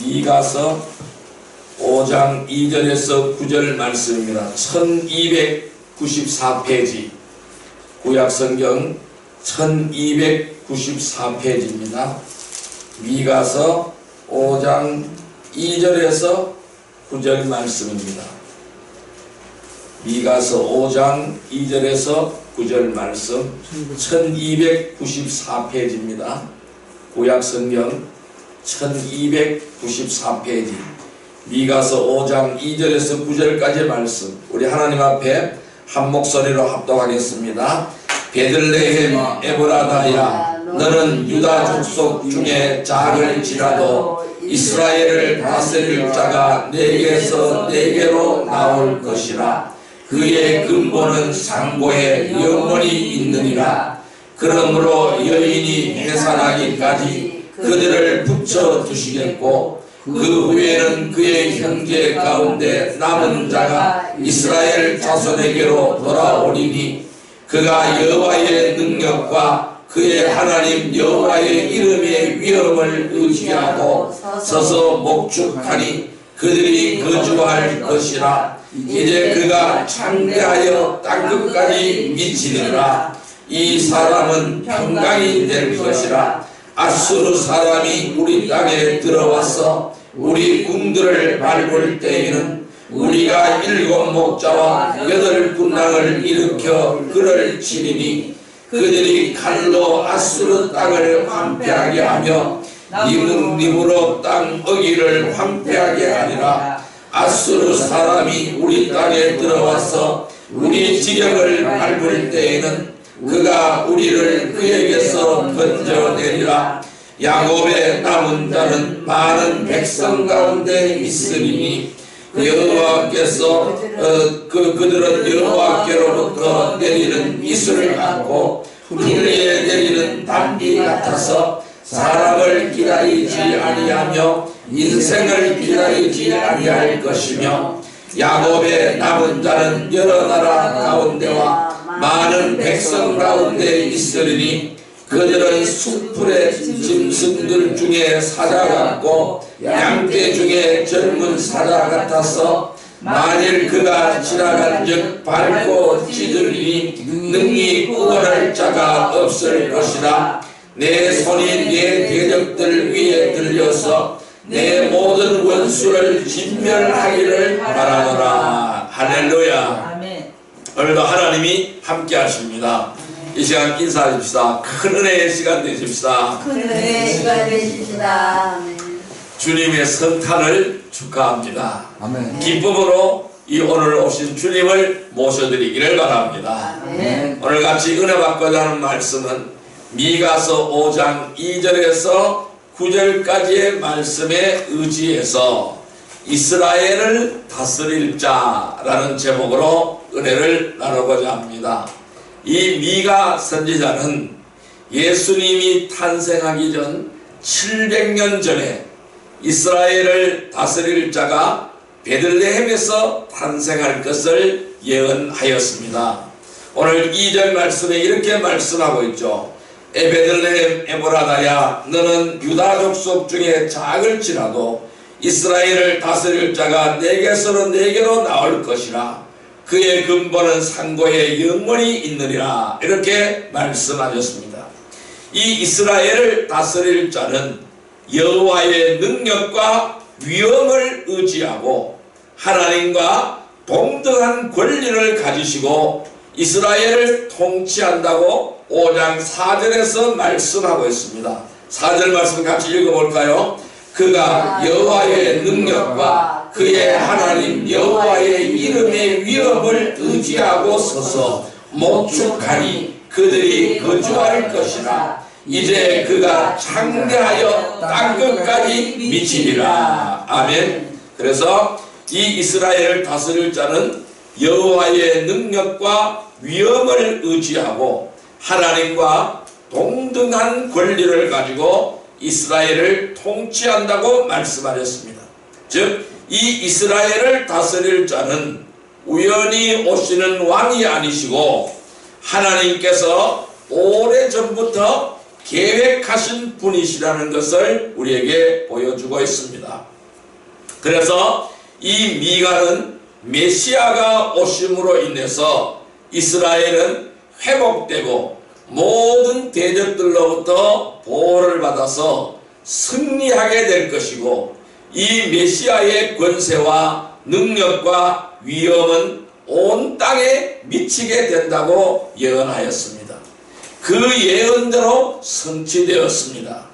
미가서 5장 2절에서 9절 말씀입니다. 1294페이지 구약성경 1294페이지입니다. 미가서 5장 2절에서 9절 말씀입니다. 미가서 5장 2절에서 9절 말씀 1294페이지입니다. 구약성경 1294페이지 미가서 5장 2절에서 9절까지 말씀 우리 하나님 앞에 한 목소리로 합독하겠습니다. 베들레헴 에브라다야 너는 유다 족속 중에 작을지라도 이스라엘을 다스릴 자가 내게서 내게로 나올 것이라. 그의 근본은 상고에 영원히 있느니라. 그러므로 여인이 해산하기까지 그들을 붙여두시겠고 그 후에는 그의 형제 가운데 남은 자가 이스라엘 자손에게로 돌아오리니 그가 여호와의 능력과 그의 하나님 여호와의 이름의 위엄을 의지하고 서서 목축하니 그들이 거주할 것이라. 이제 그가 창대하여 땅끝까지 미치리라. 이 사람은 평강이 될 것이라. 아수르 사람이 우리 땅에 들어와서 우리 궁들을 밟을 때에는 우리가 7 목자와 8 군당을 일으켜 그를 치리니 그들이 칼로 아수르 땅을 황폐하게 하며 니무로 땅 어기를 황폐하게 하리라. 아수르 사람이 우리 땅에 들어와서 우리 지경을 밟을 때에는 그가 우리를 그에게서 건져내리라. 야곱의 남은 자는 많은 백성 가운데 있으리니 여호와께서 그들은 여호와께로부터 내리는 이슬을 갖고 풀리에 내리는 단비 같아서 사람을 기다리지 아니하며 인생을 기다리지 아니할 것이며 야곱의 남은 자는 여러 나라 가운데와 많은 백성 가운데 있으리니 그들은 숲풀의 짐승들 중에 사자 같고 양떼 중에 젊은 사자 같아서 만일 그가 지나간즉 밟고 찢으리니 능히 구원할 자가 없을 것이라. 내 손이 내 대적들 위에 들려서 내 모든 원수를 진멸하기를 바라노라. 할렐루야. 오늘도 하나님이 함께 하십니다. 이 시간 인사하십시다. 큰 은혜의 시간 되십시다. 큰 은혜의 시간 되십시다. 주님의 성탄을 축하합니다. 아멘. 기쁨으로 이 오늘 오신 주님을 모셔드리기를 바랍니다. 아멘. 오늘 같이 은혜 받고자 하는 말씀은 미가서 5장 2절에서 9절까지의 말씀에 의지해서 이스라엘을 다스릴 자라는 제목으로 은혜를 나누고자 합니다. 이 미가 선지자는 예수님이 탄생하기 전 700년 전에 이스라엘을 다스릴 자가 베들레헴에서 탄생할 것을 예언하였습니다. 오늘 2절 말씀에 이렇게 말씀하고 있죠. 베들레헴 에브라다야 너는 유다 족속 중에 작을지라도 이스라엘을 다스릴 자가 내게서는 내게로 나올 것이라. 그의 근본은 상고에 영원히 있느니라. 이렇게 말씀하셨습니다. 이 이스라엘을 다스릴 자는 여호와의 능력과 위엄을 의지하고 하나님과 동등한 권리를 가지시고 이스라엘을 통치한다고 5장 4절에서 말씀하고 있습니다. 4절 말씀 같이 읽어볼까요? 그가 여호와의 능력과 그의 하나님 여호와의 이름의 위엄을 의지하고 서서 목축하니 그들이 거주할 것이라. 이제 그가 창대하여 땅끝까지 미치리라. 아멘. 그래서 이 이스라엘을 다스릴 자는 여호와의 능력과 위엄을 의지하고 하나님과 동등한 권리를 가지고 이스라엘을 통치한다고 말씀하셨습니다. 즉 이 이스라엘을 다스릴 자는 우연히 오시는 왕이 아니시고 하나님께서 오래전부터 계획하신 분이시라는 것을 우리에게 보여주고 있습니다. 그래서 이 미가는 메시아가 오심으로 인해서 이스라엘은 회복되고 모든 대적들로부터 보호를 받아서 승리하게 될 것이고, 이 메시아의 권세와 능력과 위엄은 온 땅에 미치게 된다고 예언하였습니다. 그 예언대로 성취되었습니다.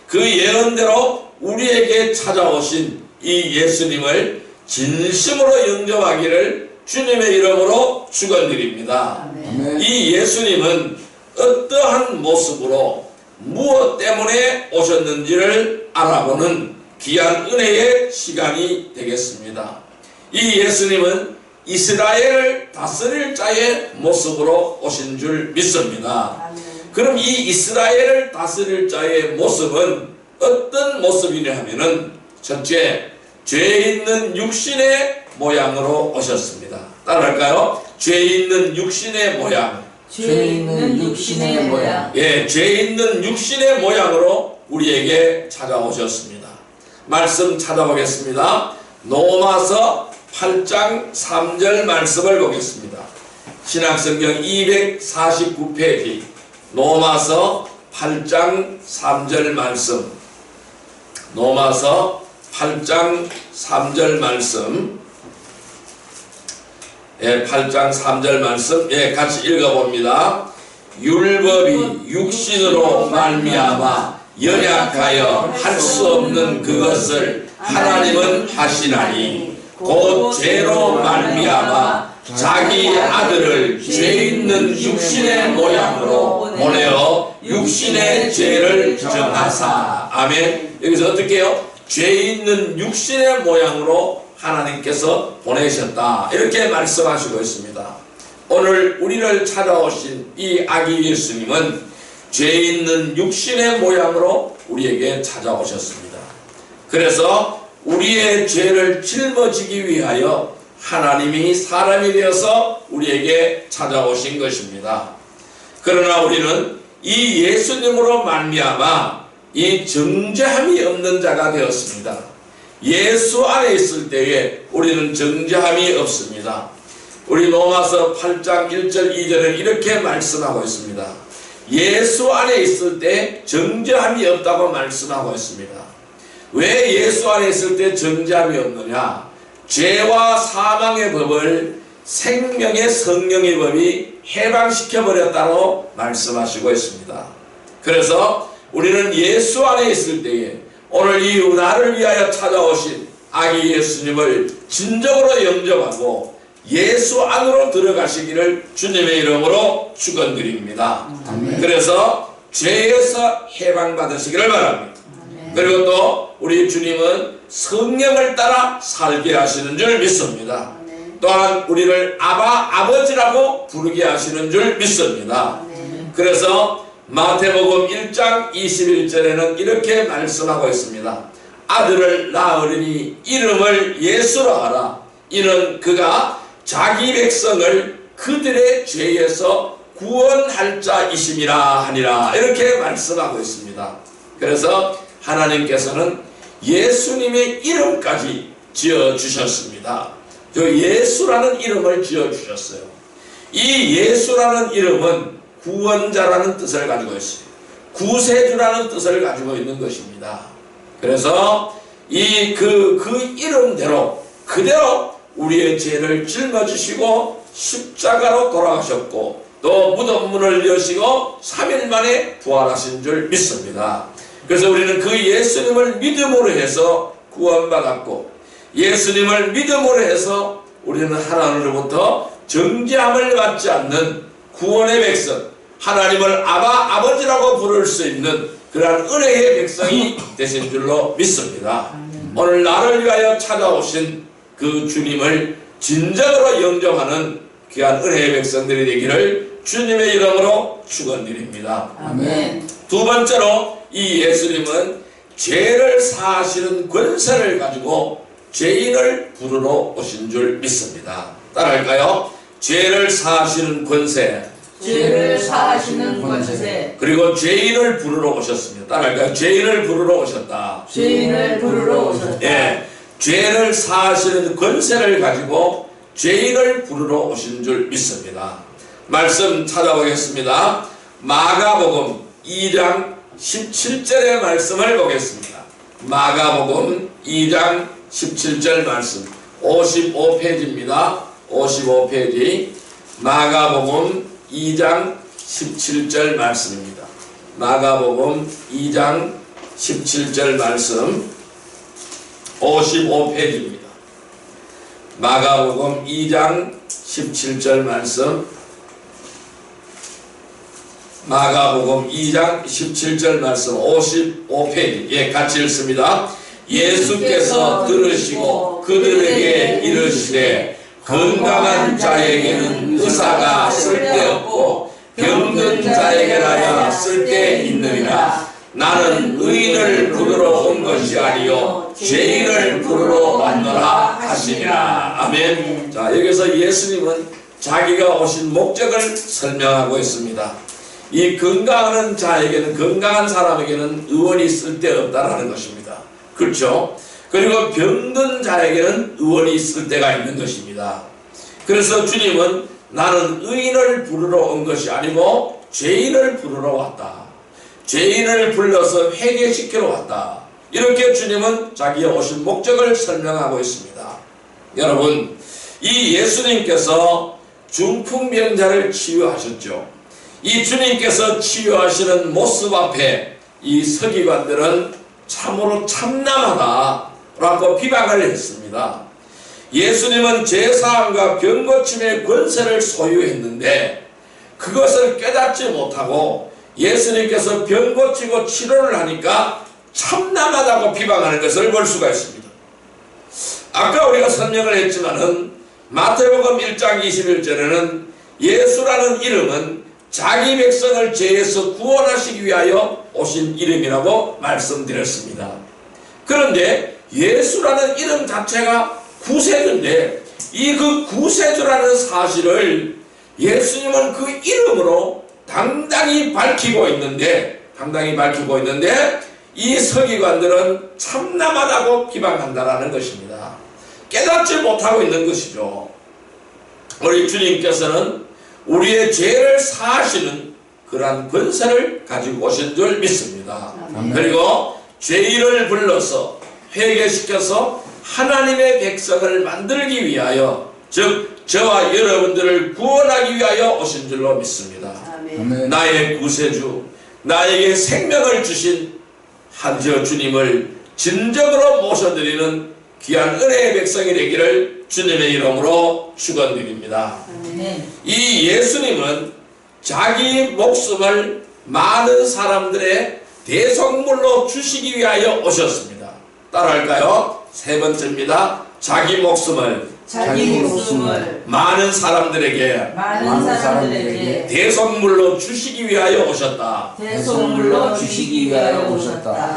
그 예언대로 우리에게 찾아오신 이 예수님을 진심으로 영접하기를 주님의 이름으로 축원드립니다. 이 예수님은 어떠한 모습으로 무엇 때문에 오셨는지를 알아보는 귀한 은혜의 시간이 되겠습니다. 이 예수님은 이스라엘을 다스릴 자의 모습으로 오신 줄 믿습니다. 그럼 이 이스라엘을 다스릴 자의 모습은 어떤 모습이냐 하면은, 첫째, 죄 있는 육신의 모양으로 오셨습니다. 따라할까요? 죄 있는 육신의 모양. 죄 있는 육신의 모양. 예, 죄 있는 육신의 모양으로 우리에게 찾아오셨습니다. 말씀 찾아보겠습니다. 로마서 8장 3절 말씀을 보겠습니다. 신약성경 249페이지 로마서 8장 3절 말씀. 로마서 8장 3절 말씀. 예, 8장 3절 말씀. 예, 같이 읽어봅니다. 율법이 육신으로 말미암아 연약하여 할 수 없는 그것을 하나님은 하시나니, 곧 죄로 말미암아 자기 아들을 죄 있는 육신의 모양으로 보내어 육신의 죄를 정하사. 아멘. 여기서 어떻게 해요? 죄 있는 육신의 모양으로 하나님께서 보내셨다, 이렇게 말씀하시고 있습니다. 오늘 우리를 찾아오신 이 아기 예수님은 죄 있는 육신의 모양으로 우리에게 찾아오셨습니다. 그래서 우리의 죄를 짊어지기 위하여 하나님이 사람이 되어서 우리에게 찾아오신 것입니다. 그러나 우리는 이 예수님으로 말미암아 이 정죄함이 없는 자가 되었습니다. 예수 안에 있을 때에 우리는 정죄함이 없습니다. 우리 로마서 8장 1절 2절은 이렇게 말씀하고 있습니다. 예수 안에 있을 때 정죄함이 없다고 말씀하고 있습니다. 왜 예수 안에 있을 때 정죄함이 없느냐? 죄와 사망의 법을 생명의 성령의 법이 해방시켜버렸다고 말씀하시고 있습니다. 그래서 우리는 예수 안에 있을 때에 오늘 이 나를 위하여 찾아오신 아기 예수님을 진정으로 영접하고 예수 안으로 들어가시기를 주님의 이름으로 축원드립니다. 그래서 죄에서 해방받으시기를 바랍니다. 그리고 또 우리 주님은 성령을 따라 살게 하시는 줄 믿습니다. 또한 우리를 아버지라고 부르게 하시는 줄 믿습니다. 그래서 마태복음 1장 21절에는 이렇게 말씀하고 있습니다. 아들을 낳으리니 이름을 예수로 하라. 이는 그가 자기 백성을 그들의 죄에서 구원할 자이심이라 하니라. 이렇게 말씀하고 있습니다. 그래서 하나님께서는 예수님의 이름까지 지어주셨습니다. 그 예수라는 이름을 지어주셨어요. 이 예수라는 이름은 구원자라는 뜻을 가지고 있어요. 구세주라는 뜻을 가지고 있는 것입니다. 그래서 그 이름대로 그대로 우리의 죄를 짊어지시고 십자가로 돌아가셨고, 또 무덤문을 여시고 3일 만에 부활하신 줄 믿습니다. 그래서 우리는 그 예수님을 믿음으로 해서 구원받았고, 예수님을 믿음으로 해서 우리는 하나님으로부터 정죄함을 받지 않는 구원의 백성, 하나님을 아버지라고 부를 수 있는 그러한 은혜의 백성이 되신 줄로 믿습니다. 오늘 나를 위하여 찾아오신 그 주님을 진정으로 영접하는 귀한 은혜의 백성들이 되기를 주님의 이름으로 축원드립니다. 아멘. 두 번째로 이 예수님은 죄를 사하시는 권세를 가지고 죄인을 부르러 오신 줄 믿습니다. 따라할까요? 죄를 사하시는 권세. 죄를 사하시는 권세. 그리고 죄인을 부르러 오셨습니다. 따라할까요? 죄인을 부르러 오셨다. 죄인을 부르러 오셨다. 예, 죄를 사하시는 권세를 가지고 죄인을 부르러 오신 줄 믿습니다. 말씀 찾아보겠습니다. 마가복음 2장 17절의 말씀을 보겠습니다. 마가복음 2장 17절 말씀 55페이지입니다. 55페이지 마가복음 2장 17절 말씀입니다. 마가복음 2장 17절 말씀 55페이지입니다. 마가복음 2장 17절 말씀 마가복음 2장 17절 말씀 55페이지 예, 같이 읽습니다. 예수께서 들으시고 그들에게 이르시되 건강한 자에게는 의사가 쓸데없고 병든 자에게라야 쓸데있느니라. 나는 의인을 부르러 온 것이 아니요 죄인을 부르러 왔노라 하시니라. 아멘. 자, 여기서 예수님은 자기가 오신 목적을 설명하고 있습니다. 이 건강한 자에게는, 건강한 사람에게는 의원이 쓸데없다라는 것입니다. 그렇죠? 그리고 병든 자에게는 의원이 있을 때가 있는 것입니다. 그래서 주님은 나는 의인을 부르러 온 것이 아니고 죄인을 부르러 왔다. 죄인을 불러서 회개시키러 왔다. 이렇게 주님은 자기의 오신 목적을 설명하고 있습니다. 여러분, 이 예수님께서 중풍병자를 치유하셨죠. 이 주님께서 치유하시는 모습 앞에 이 서기관들은 참으로 참남하다라고 비방을 했습니다. 예수님은 제사함과 병고침의 권세를 소유했는데 그것을 깨닫지 못하고 예수님께서 병고치고 치료를 하니까 참남하다고 비방하는 것을 볼 수가 있습니다. 아까 우리가 설명을 했지만은 마태복음 1장 21절에는 예수라는 이름은 자기 백성을 죄에서 구원하시기 위하여 오신 이름이라고 말씀드렸습니다. 그런데 예수라는 이름 자체가 구세주인데 이 그 구세주라는 사실을 예수님은 그 이름으로 당당히 밝히고 있는데 이 서기관들은 참남하다고 비방한다라는 것입니다. 깨닫지 못하고 있는 것이죠. 우리 주님께서는 우리의 죄를 사하시는 그러한 권세를 가지고 오신 줄 믿습니다. 그리고 죄인을 불러서 회개시켜서 하나님의 백성을 만들기 위하여, 즉 저와 여러분들을 구원하기 위하여 오신 줄로 믿습니다. 아멘. 나의 구세주, 나에게 생명을 주신 한저 주님을 진정으로 모셔드리는 귀한 은혜의 백성이 되기를 주님의 이름으로 축원드립니다. 이 예수님은 자기 목숨을 많은 사람들의 대속물로 주시기 위하여 오셨습니다. 따라할까요? 세 번째입니다. 자기 목숨을 많은 사람들에게 대속물로 주시기 위하여 오셨다.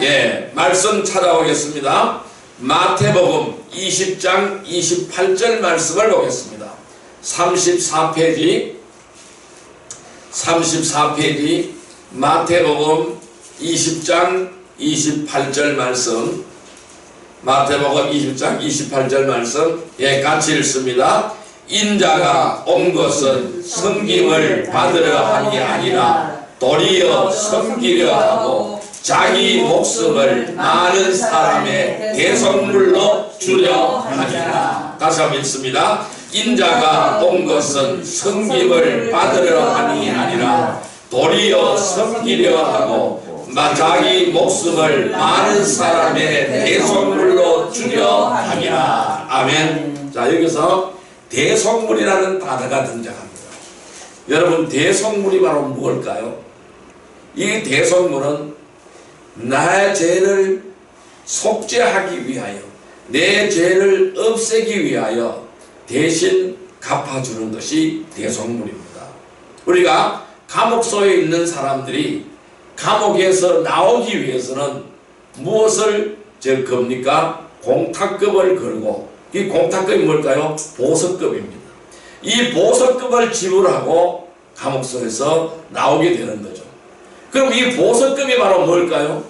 예, 말씀 찾아오겠습니다. 마태복음 20장 28절 말씀을 보겠습니다. 34페이지 마태복음 20장 28절 말씀, 마태복음 20장 28절 말씀, 예, 같이 읽습니다. 인자가 온 것은 섬김을 받으려 함이 아니라 도리어 섬기려 하고 자기 목숨을 많은 사람의 대속물로 주려 하니라. 다시 한번 읽습니다. 인자가 온 것은 섬김을 받으려 함이 아니라 도리어 섬기려 하고 자기 목숨을 많은 사람의 대속물로 주려 함이라. 아멘. 자, 여기서 대속물이라는 단어가 등장합니다. 여러분, 대속물이 바로 무엇일까요? 이 대속물은 나의 죄를 속죄하기 위하여, 내 죄를 없애기 위하여 대신 갚아주는 것이 대속물입니다. 우리가 감옥소에 있는 사람들이 감옥에서 나오기 위해서는 무엇을 겁니까? 공탁금을 걸고, 이 공탁금이 뭘까요? 보석금입니다. 이 보석금을 지불하고 감옥선에서 나오게 되는 거죠. 그럼 이 보석금이 바로 뭘까요?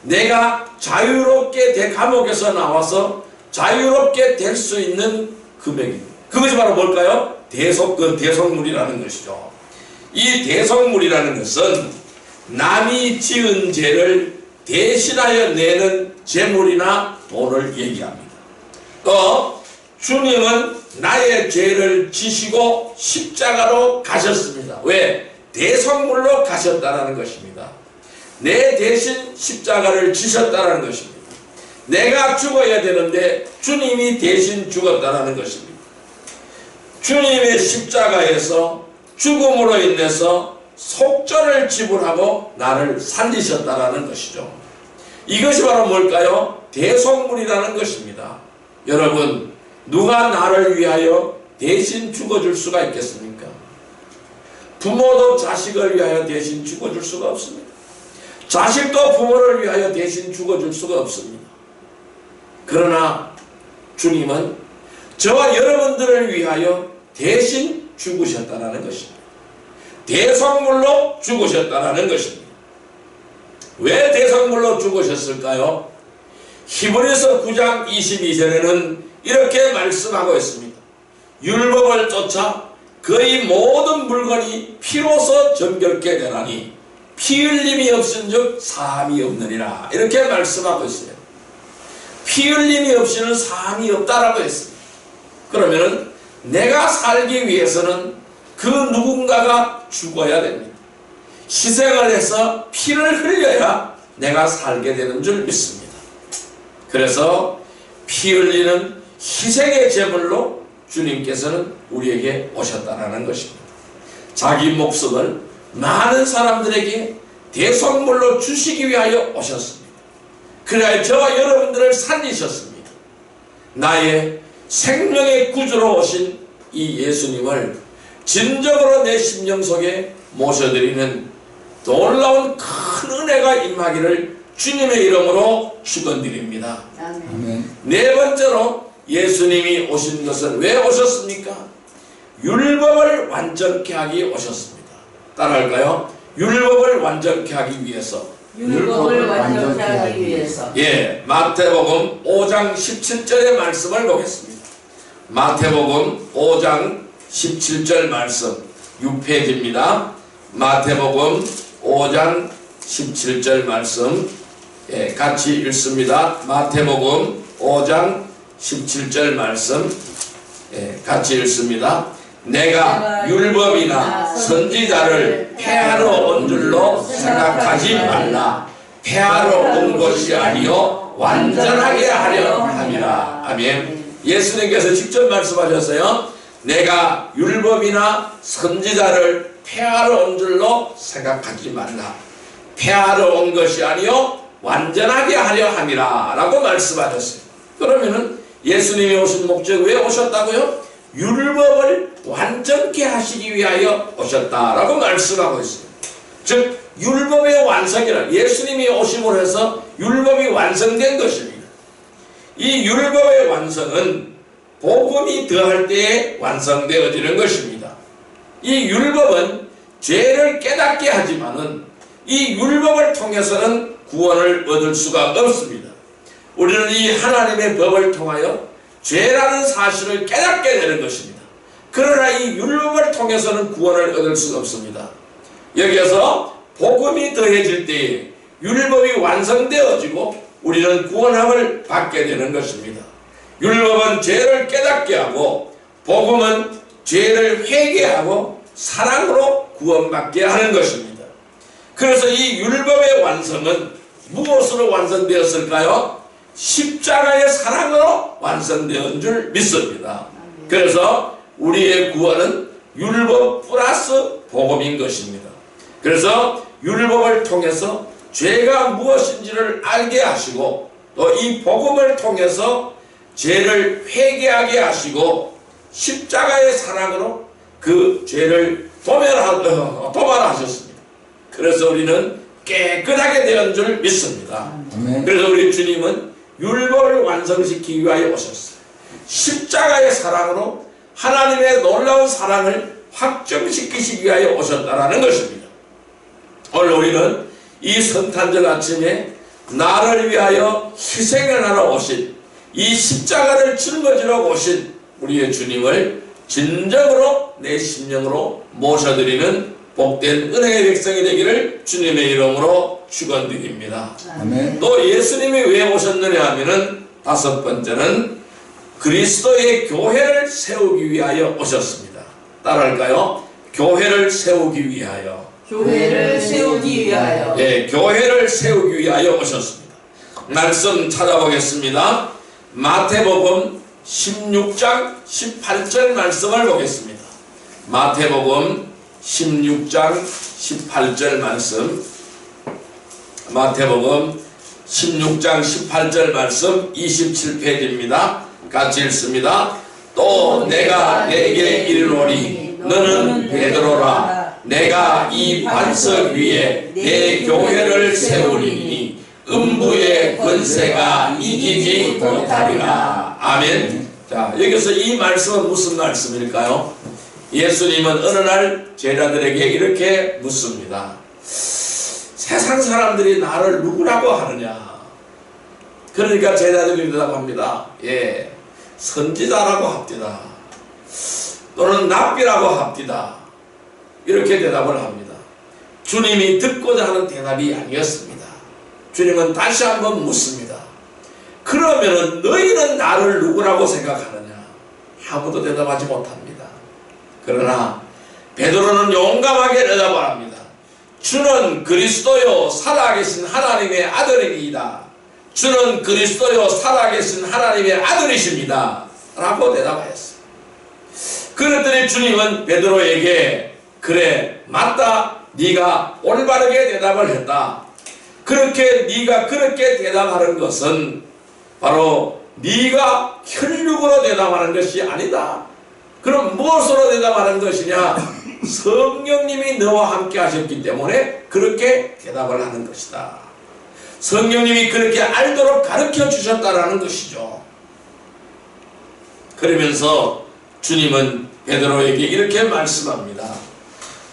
내가 자유롭게 감옥에서 나와서 자유롭게 될 수 있는 금액입니다. 그것이 바로 뭘까요? 대속물이라는 것이죠. 이 대속물이라는 것은 남이 지은 죄를 대신하여 내는 재물이나 돈을 얘기합니다. 또 주님은 나의 죄를 지시고 십자가로 가셨습니다. 왜? 대속물로 가셨다는 것입니다. 내 대신 십자가를 지셨다는 것입니다. 내가 죽어야 되는데 주님이 대신 죽었다는 것입니다. 주님의 십자가에서 죽음으로 인해서 속전을 지불하고 나를 살리셨다는 것이죠. 이것이 바로 뭘까요? 대속물이라는 것입니다. 여러분, 누가 나를 위하여 대신 죽어줄 수가 있겠습니까? 부모도 자식을 위하여 대신 죽어줄 수가 없습니다. 자식도 부모를 위하여 대신 죽어줄 수가 없습니다. 그러나 주님은 저와 여러분들을 위하여 대신 죽으셨다는 것입니다. 대속물로 죽으셨다는 것입니다. 왜 대속물로 죽으셨을까요? 히브리서 9장 22절에는 이렇게 말씀하고 있습니다. 율법을 쫓아 그의 모든 물건이 피로서 정결케 되나니 피 흘림이 없은즉 사함이 없느니라, 이렇게 말씀하고 있어요. 피 흘림이 없이는 사함이 없다라고 했습니다. 그러면 내가 살기 위해서는 그 누군가가 죽어야 됩니다. 희생을 해서 피를 흘려야 내가 살게 되는 줄 믿습니다. 그래서 피 흘리는 희생의 제물로 주님께서는 우리에게 오셨다는 것입니다. 자기 목숨을 많은 사람들에게 대속물로 주시기 위하여 오셨습니다. 그래야 저와 여러분들을 살리셨습니다. 나의 생명의 구주로 오신 이 예수님을 진정으로 내 심령 속에 모셔드리는 놀라운 큰 은혜가 임하기를 주님의 이름으로 축원드립니다. 아멘. 네 번째로 예수님이 오신 것은 왜 오셨습니까? 율법을 완전케 하기 오셨습니다. 따라할까요? 율법을 완전케 하기 위해서. 율법을 완전케 하기 위해서. 예, 마태복음 5장 17절의 말씀을 보겠습니다. 마태복음 5장 17절 말씀 6페이지입니다. 마태복음 5장 17절 말씀, 예, 같이 읽습니다. 마태복음 5장 17절 말씀, 예, 같이 읽습니다. 내가 율법이나 선지자를 폐하러 온 줄로 생각하지 말라. 폐하러 온 것이 아니요 완전하게 하려 함이라. 아멘. 예수님께서 직접 말씀하셨어요. 내가 율법이나 선지자를 폐하러 온 줄로 생각하지 말라. 폐하러 온 것이 아니요 완전하게 하려 함이라 라고 말씀하셨어요. 그러면은 예수님이 오신 목적, 왜 오셨다고요? 율법을 완전케 하시기 위하여 오셨다라고 말씀하고 있어요. 즉 율법의 완성이라, 예수님이 오심으로 해서 율법이 완성된 것입니다. 이 율법의 완성은 복음이 더할 때에 완성되어지는 것입니다. 이 율법은 죄를 깨닫게 하지만은 이 율법을 통해서는 구원을 얻을 수가 없습니다. 우리는 이 하나님의 법을 통하여 죄라는 사실을 깨닫게 되는 것입니다. 그러나 이 율법을 통해서는 구원을 얻을 수가 없습니다. 여기에서 복음이 더해질 때에 율법이 완성되어지고 우리는 구원함을 받게 되는 것입니다. 율법은 죄를 깨닫게 하고 복음은 죄를 회개하고 사랑으로 구원받게 하는 것입니다. 그래서 이 율법의 완성은 무엇으로 완성되었을까요? 십자가의 사랑으로 완성되었는 줄 믿습니다. 그래서 우리의 구원은 율법 플러스 복음인 것입니다. 그래서 율법을 통해서 죄가 무엇인지를 알게 하시고 또 이 복음을 통해서 죄를 회개하게 하시고 십자가의 사랑으로 그 죄를 도말하셨습니다. 그래서 우리는 깨끗하게 되는 줄 믿습니다. 아멘. 그래서 우리 주님은 율법을 완성시키기 위하여 오셨어요. 십자가의 사랑으로 하나님의 놀라운 사랑을 확정시키시기 위하여 오셨다라는 것입니다. 오늘 우리는 이 성탄절 아침에 나를 위하여 희생을 하러 오신, 이 십자가를 짊어지러 오신 우리의 주님을 진정으로 내 심령으로 모셔드리는 복된 은혜의 백성이 되기를 주님의 이름으로 축원드립니다. 아멘. 또 예수님이 왜 오셨느냐 하면은 다섯 번째는 그리스도의 교회를 세우기 위하여 오셨습니다. 따라할까요? 교회를 세우기 위하여. 교회를 세우기 위하여. 예, 교회를 세우기 위하여 오셨습니다. 말씀 찾아보겠습니다. 마태복음 16장 18절 말씀을 보겠습니다. 마태복음 16장 18절 말씀. 마태복음 16장 18절 말씀 27페이지입니다. 같이 읽습니다. 또 내가 내게 이르노니 너는 베드로라. 내가 이 반석 위에 내 교회를 세우리니 음부의 권세가 이기지 못하리라. 아멘. 자, 여기서 이 말씀은 무슨 말씀일까요? 예수님은 어느 날 제자들에게 이렇게 묻습니다. 세상 사람들이 나를 누구라고 하느냐? 그러니까 제자들이 대답합니다. 예, 선지자라고 합디다. 또는 납비라고 합디다. 이렇게 대답을 합니다. 주님이 듣고자 하는 대답이 아니었습니다. 주님은 다시 한번 묻습니다. 그러면 너희는 나를 누구라고 생각하느냐? 아무도 대답하지 못합니다. 그러나 베드로는 용감하게 대답을 합니다. 주는 그리스도요 살아계신 하나님의 아들이니이다. 주는 그리스도요 살아계신 하나님의 아들이십니다. 라고 대답하였어요. 그랬더니 주님은 베드로에게 그래 맞다. 네가 올바르게 대답을 했다. 그렇게 네가 그렇게 대답하는 것은 바로 네가 혈육으로 대답하는 것이 아니다. 그럼 무엇으로 대답하는 것이냐? 성령님이 너와 함께 하셨기 때문에 그렇게 대답을 하는 것이다. 성령님이 그렇게 알도록 가르쳐 주셨다라는 것이죠. 그러면서 주님은 베드로에게 이렇게 말씀합니다.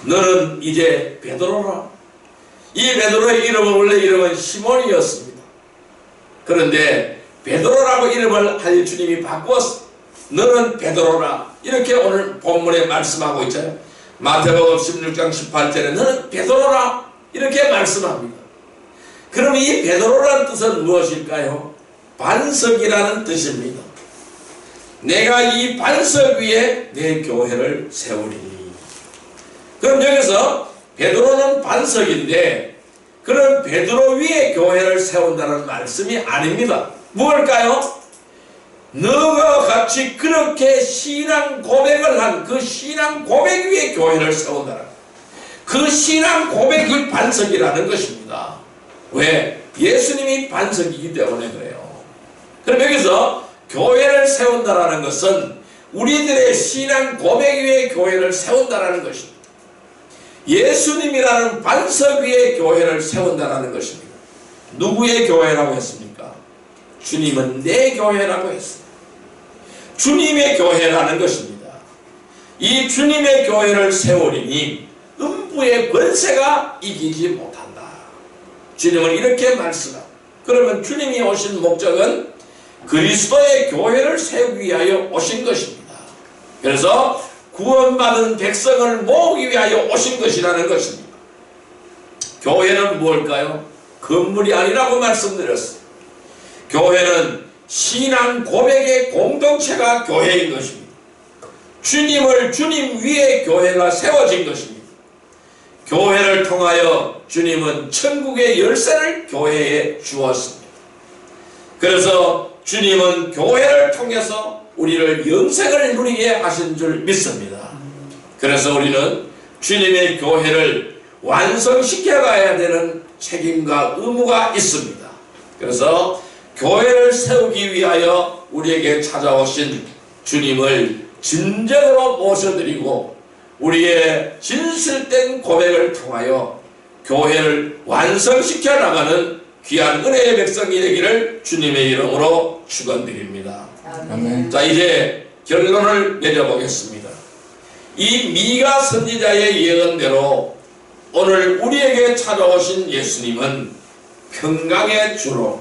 너는 이제 베드로라. 이 베드로의 이름은 원래 이름은 시몬이었습니다. 그런데 베드로라고 이름을 할 주님이 바꾸었어. 너는 베드로라. 이렇게 오늘 본문에 말씀하고 있잖아요. 마태복음 16장 18절에 너는 베드로라. 이렇게 말씀합니다. 그럼 이 베드로라는 뜻은 무엇일까요? 반석이라는 뜻입니다. 내가 이 반석 위에 내 교회를 세우리니. 그럼 여기서 베드로는 반석인데 그런 베드로 위에 교회를 세운다는 말씀이 아닙니다. 무엇일까요? 너가 같이 그렇게 신앙 고백을 한 그 신앙 고백 위에 교회를 세운다는 그 신앙 고백이 반석이라는 것입니다. 왜? 예수님이 반석이기 때문에 그래요. 그럼 여기서 교회를 세운다라는 것은 우리들의 신앙 고백 위에 교회를 세운다라는 것입니다. 예수님이라는 반석 위에 교회를 세운다라는 것입니다. 누구의 교회라고 했습니까? 주님은 내 교회라고 했습니다. 주님의 교회라는 것입니다. 이 주님의 교회를 세우리니 음부의 권세가 이기지 못한다. 주님은 이렇게 말씀합니다. 그러면 주님이 오신 목적은 그리스도의 교회를 세우기 위하여 오신 것입니다. 그래서 구원받은 백성을 모으기 위하여 오신 것이라는 것입니다. 교회는 무엇일까요? 건물이 아니라고 말씀드렸습니다. 교회는 신앙 고백의 공동체가 교회인 것입니다. 주님을 주님 위에 교회가 세워진 것입니다. 교회를 통하여 주님은 천국의 열쇠를 교회에 주었습니다. 그래서 주님은 교회를 통해서 우리를 영생을 누리게 하신 줄 믿습니다. 그래서 우리는 주님의 교회를 완성시켜 가야 되는 책임과 의무가 있습니다. 그래서 교회를 세우기 위하여 우리에게 찾아오신 주님을 진정으로 모셔드리고 우리의 진실된 고백을 통하여 교회를 완성시켜 나가는 귀한 은혜의 백성이 되기를 주님의 이름으로 축원드립니다. 아멘. 자, 이제 결론을 내려보겠습니다. 이 미가 선지자의 예언대로 오늘 우리에게 찾아오신 예수님은 평강의 주로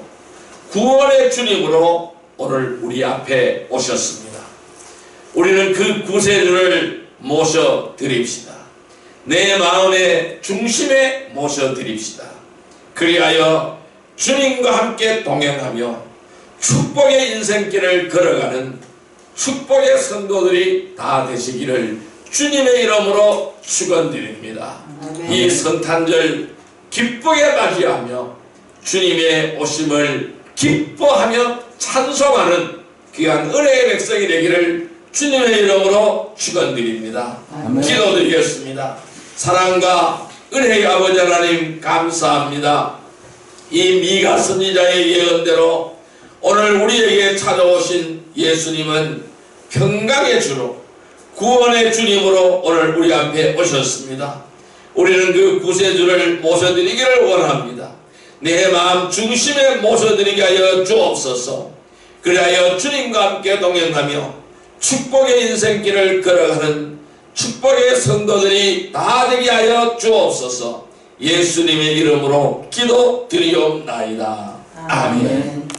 구원의 주님으로 오늘 우리 앞에 오셨습니다. 우리는 그 구세주를 모셔드립시다. 내 마음의 중심에 모셔드립시다. 그리하여 주님과 함께 동행하며 축복의 인생길을 걸어가는 축복의 성도들이 다 되시기를 주님의 이름으로 축원드립니다. 이 성탄절 기쁘게 맞이하며 주님의 오심을 기뻐하며 찬송하는 귀한 은혜의 백성이 되기를 주님의 이름으로 축원드립니다. 기도드리겠습니다. 사랑과 은혜의 아버지 하나님 감사합니다. 이 미가 선지자의 예언대로 오늘 우리에게 찾아오신 예수님은 평강의 주로 구원의 주님으로 오늘 우리 앞에 오셨습니다. 우리는 그 구세주를 모셔드리기를 원합니다. 내 마음 중심에 모셔드리게 하여 주옵소서. 그리하여 주님과 함께 동행하며 축복의 인생길을 걸어가는 축복의 성도들이 다 되게 하여 주옵소서. 예수님의 이름으로 기도드리옵나이다. 아멘.